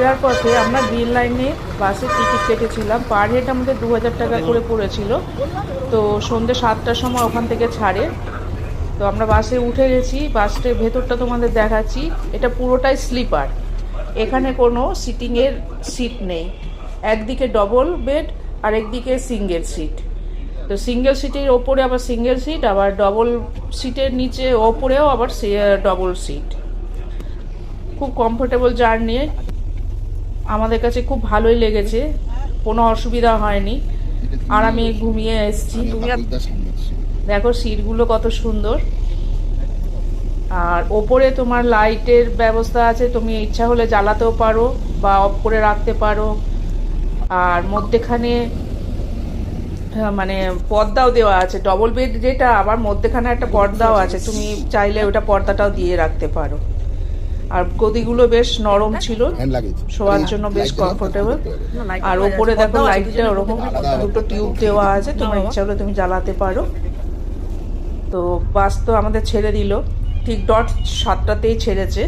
ফেরার পথে আমরা গ্রিন লাইনে বাসের টিকিট কেটেছিলাম। পার হেড আমাদের 2000 টাকা করে পড়েছিল। তো সন্ধ্যে 7টার সময় ওখান থেকে ছাড়ে। তো আমরা বাসে উঠে গেছি। বাসটার ভেতরটা তোমাদের দেখাচ্ছি। এটা পুরোটাই স্লিপার, এখানে কোনো সিটিংয়ের সিট নেই। একদিকে ডবল বেড আর একদিকে সিঙ্গেল সিট। তো সিঙ্গেল সিটের ওপরে আবার সিঙ্গেল সিট, আবার ডবল সিটের নিচে ওপরেও আবার ডবল সিট। খুব কমফোর্টেবল জার্নি, আমাদের কাছে খুব ভালোই লেগেছে, কোনো অসুবিধা হয়নি, আরামে ঘুমিয়ে এসেছি। দেখো সিটগুলো কত সুন্দর। আর ওপরে তোমার লাইটের ব্যবস্থা আছে, তুমি ইচ্ছা হলে জ্বালাতেও পারো বা অফ করে রাখতে পারো। আর মধ্যেখানে মানে পর্দাও দেওয়া আছে, ডবল বেড যেটা, আবার মধ্যেখানে একটা পর্দাও আছে, তুমি চাইলে ওটা পর্দাটাও দিয়ে রাখতে পারো। আর গদিগুলো বেশ নরম ছিল, শোয়ার জন্য বেশ কমফোর্টেবল। আর ওপরে দেখো লাইটটা ওরকম দুটো টিউব দেওয়া আছে, তোমার ইচ্ছা হলে তুমি জ্বালাতে পারো। তো বাস তো আমাদের ছেড়ে দিল, ঠিক ডট 7টাতেই ছেড়েছে,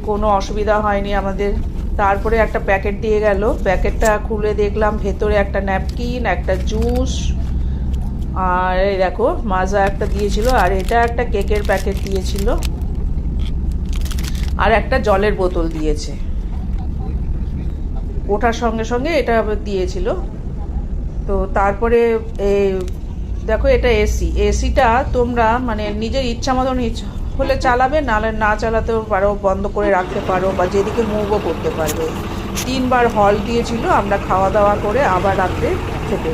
কোনো অসুবিধা হয়নি আমাদের। তারপরে একটা প্যাকেট দিয়ে গেল, প্যাকেটটা খুলে দেখলাম ভেতরে একটা ন্যাপকিন, একটা জুস, আর এই দেখো মাজা একটা দিয়েছিল, আর এটা একটা কেকের প্যাকেট দিয়েছিল, আর একটা জলের বোতল দিয়েছে। ওঠার সঙ্গে সঙ্গে এটা দিয়েছিল। তো তারপরে এই দেখো এটা এসিটা তোমরা মানে নিজের ইচ্ছা মতন হলে চালাবে, নাহলে না চালাতেও পারো, বন্ধ করে রাখতে পারো, বা যেদিকে মুভও করতে পারবে। 3বার হল দিয়েছিল, আমরা খাওয়া দাওয়া করে আবার রাত্রে খেতে